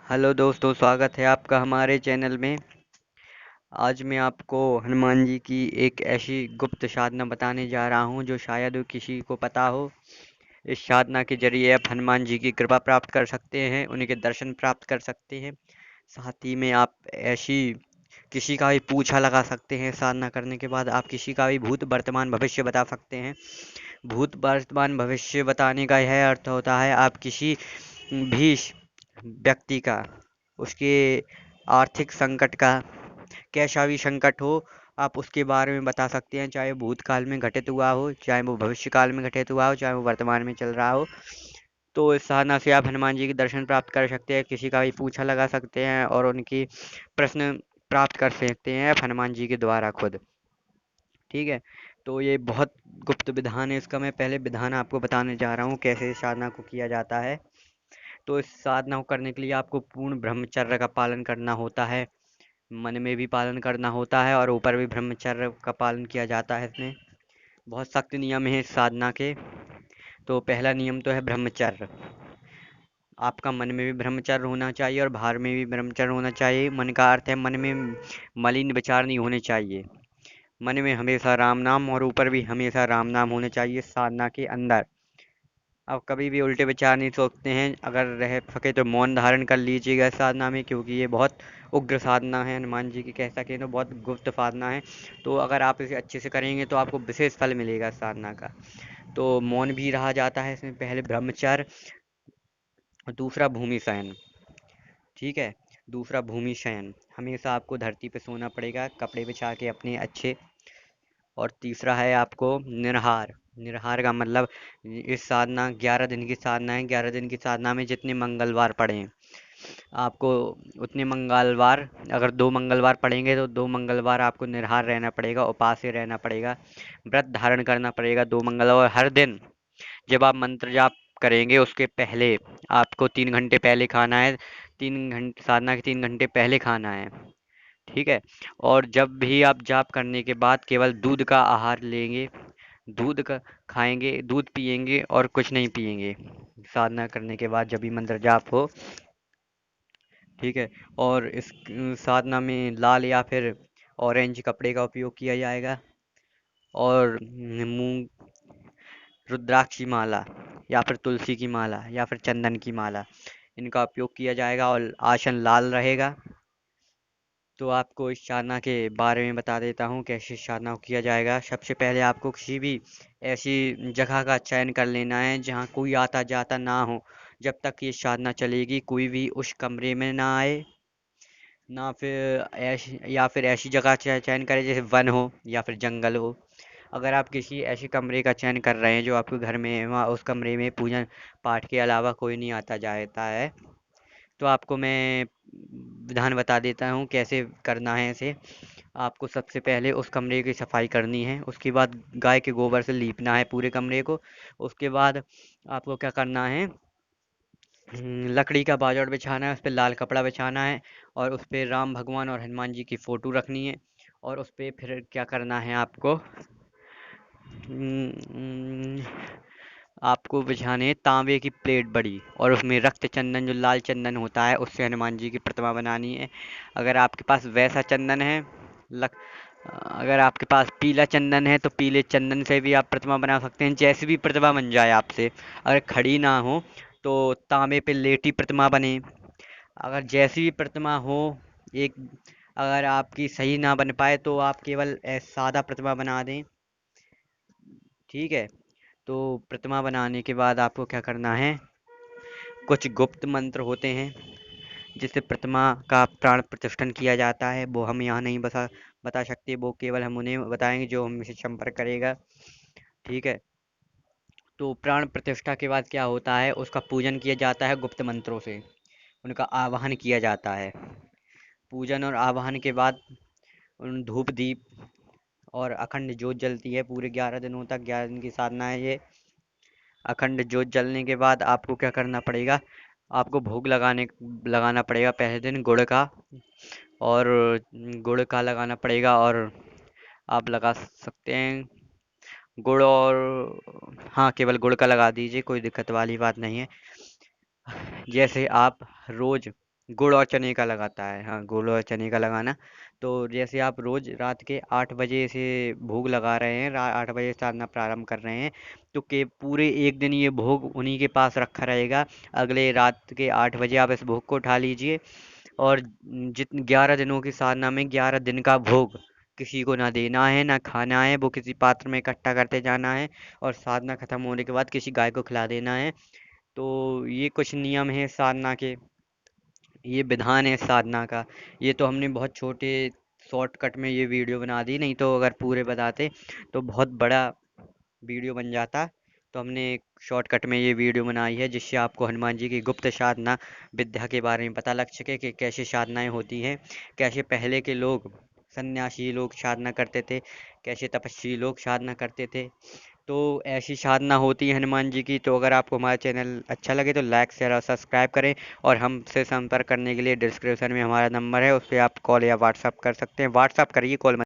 Hello दोस्तों, स्वागत है आपका हमारे चैनल में। आज मैं आपको हनुमान जी की एक ऐसी गुप्त साधना बताने जा रहा हूं जो शायद किसी को पता हो। इस साधना के जरिए आप हनुमान जी की कृपा प्राप्त कर सकते हैं, उनके दर्शन प्राप्त कर सकते हैं। साथ ही में आप ऐसी किसी का भी पूछा लगा सकते हैं। साधना करने के बाद आप किसी का भी भूत वर्तमान भविष्य बता सकते हैं। भूत वर्तमान भविष्य बताने का यह अर्थ होता है आप किसी भी व्यक्ति का, उसके आर्थिक संकट का, कैसा भी संकट हो, आप उसके बारे में बता सकते हैं। चाहे वो भूतकाल में घटित हुआ हो, चाहे वो भविष्य काल में घटित हुआ हो, चाहे वो वर्तमान में चल रहा हो। तो इस साधना से आप हनुमान जी के दर्शन प्राप्त कर सकते हैं, किसी का भी पूछा लगा सकते हैं और उनकी प्रश्न प्राप्त कर सकते हैं आप हनुमान जी के द्वारा खुद। ठीक है। तो ये बहुत गुप्त विधान है, इसका मैं पहले विधान आपको बताने जा रहा हूँ कैसे इस साधना को किया जाता है। तो इस साधना को करने के लिए आपको पूर्ण ब्रह्मचर्य का पालन करना होता है। मन में भी पालन करना होता है और ऊपर भी ब्रह्मचर्य का पालन किया जाता है। इसमें बहुत सख्त नियम है इस साधना के। तो पहला नियम तो है ब्रह्मचर्य। आपका मन में भी ब्रह्मचर्य होना चाहिए और बाहर में भी ब्रह्मचर्य होना चाहिए। मन का अर्थ है मन में मलिन विचार नहीं होने चाहिए। मन में हमेशा राम नाम और ऊपर भी हमेशा राम नाम होने चाहिए साधना के अंदर। आप कभी भी उल्टे विचार नहीं सोचते हैं। अगर रह सके तो मौन धारण कर लीजिएगा इस साधना में, क्योंकि ये बहुत उग्र साधना है। हनुमान जी की कह सकें तो बहुत गुप्त साधना है। तो अगर आप इसे अच्छे से करेंगे तो आपको विशेष फल मिलेगा इस साधना का। तो मौन भी रहा जाता है इसमें, पहले ब्रह्मचर्य और दूसरा भूमि शयन। ठीक है। दूसरा भूमि शयन, हमेशा आपको धरती पे सोना पड़ेगा कपड़े बिछा के अपने अच्छे। और तीसरा है आपको निराहार। निराहार का मतलब, इस साधना 11 दिन की साधना है। 11 दिन की साधना में जितने मंगलवार पड़े हैं आपको, उतने मंगलवार, अगर 2 मंगलवार पड़ेंगे तो 2 मंगलवार आपको निराहार रहना पड़ेगा, उपास से रहना पड़ेगा, व्रत धारण करना पड़ेगा 2 मंगलवार हर दिन। जब आप मंत्र जाप करेंगे उसके पहले आपको 3 घंटे पहले खाना है। 3 घंटे साधना के 3 घंटे पहले खाना है। ठीक है। और जब भी आप जाप करने के बाद केवल दूध का आहार लेंगे, दूध का खाएंगे, दूध पिएंगे और कुछ नहीं पिएंगे साधना करने के बाद, जब भी मंत्र जाप हो। ठीक है। और इस साधना में लाल या फिर ऑरेंज कपड़े का उपयोग किया जाएगा। और मूंग, रुद्राक्ष की माला या फिर तुलसी की माला या फिर चंदन की माला, इनका उपयोग किया जाएगा और आसन लाल रहेगा। तो आपको इस साधना के बारे में बता देता हूँ कैसे इस साधना को किया जाएगा। सबसे पहले आपको किसी भी ऐसी जगह का चयन कर लेना है जहाँ कोई आता जाता ना हो। जब तक ये साधना चलेगी कोई भी उस कमरे में ना आए, ना फिर ऐसी या फिर ऐसी जगह चयन करें जैसे वन हो या फिर जंगल हो। अगर आप किसी ऐसे कमरे का चयन कर रहे हैं जो आपके घर में है, वहाँ उस कमरे में पूजन पाठ के अलावा कोई नहीं आता जाता है, तो आपको मैं विधान बता देता हूँ कैसे करना है इसे। आपको सबसे पहले उस कमरे की सफाई करनी है, उसके बाद गाय के गोबर से लीपना है पूरे कमरे को। उसके बाद आपको क्या करना है, लकड़ी का बाजोड़ बिछाना है, उस पर लाल कपड़ा बिछाना है और उस पर राम भगवान और हनुमान जी की फ़ोटो रखनी है। और उस पर फिर क्या करना है आपको, आपको बिछाने हैं तांबे की प्लेट बड़ी, और उसमें रक्त चंदन जो लाल चंदन होता है उससे हनुमान जी की प्रतिमा बनानी है। अगर आपके पास वैसा चंदन है, लक अगर आपके पास पीला चंदन है तो पीले चंदन से भी आप प्रतिमा बना सकते हैं, जैसी भी प्रतिमा बन जाए आपसे। अगर खड़ी ना हो तो तांबे पे लेटी प्रतिमा बने। अगर जैसी भी प्रतिमा हो, एक, अगर आपकी सही ना बन पाए तो आप केवल सादा प्रतिमा बना दें। ठीक है। तो प्रतिमा बनाने के बाद आपको क्या करना है, कुछ गुप्त मंत्र होते हैं जिससे प्रतिमा का प्राण प्रतिष्ठन किया जाता है, वो हम यहाँ नहीं बता सकते, वो केवल हम उन्हें बताएंगे जो हमसे संपर्क करेगा। ठीक है। तो प्राण प्रतिष्ठा के बाद क्या होता है, उसका पूजन किया जाता है गुप्त मंत्रों से, उनका आवाहन किया जाता है। पूजन और आवाहन के बाद उन धूप दीप और अखंड ज्योत जलती है पूरे 11 दिनों तक। 11 दिन की साधना है ये। अखंड ज्योत जलने के बाद आपको क्या करना पड़ेगा, आपको भोग लगाना पड़ेगा पहले दिन गुड़ का। और गुड़ का लगाना पड़ेगा, और आप लगा सकते हैं गुड़, और हाँ, केवल गुड़ का लगा दीजिए, कोई दिक्कत वाली बात नहीं है। जैसे आप रोज गुड़ और चने का लगाता है, हाँ, गुड़ और चने का लगाना। तो जैसे आप रोज रात के 8 बजे से भोग लगा रहे हैं, 8 बजे साधना प्रारंभ कर रहे हैं, तो के पूरे एक दिन ये भोग उन्हीं के पास रखा रहेगा। अगले रात के 8 बजे आप इस भोग को उठा लीजिए, और जित 11 दिनों की साधना में 11 दिन का भोग किसी को ना देना है ना खाना है, वो किसी पात्र में इकट्ठा करते जाना है, और साधना खत्म होने के बाद किसी गाय को खिला देना है। तो ये कुछ नियम है साधना के, ये विधान है साधना का। ये तो हमने बहुत छोटे शॉर्टकट में ये वीडियो बना दी, नहीं तो अगर पूरे बताते तो बहुत बड़ा वीडियो बन जाता। तो हमने एक शॉर्टकट में ये वीडियो बनाई है, जिससे आपको हनुमान जी की गुप्त साधना विद्या के बारे में पता लग सके कि कैसे साधनाएं होती हैं, कैसे पहले के लोग, सन्यासी लोग साधना करते थे, कैसे तपस्वी लोग साधना करते थे। तो ऐसी साधना होती है हनुमान जी की। तो अगर आपको हमारा चैनल अच्छा लगे तो लाइक शेयर और सब्सक्राइब करें, और हमसे संपर्क करने के लिए डिस्क्रिप्शन में हमारा नंबर है, उस पर आप कॉल या व्हाट्सअप कर सकते हैं। व्हाट्सअप करिए, कॉल मत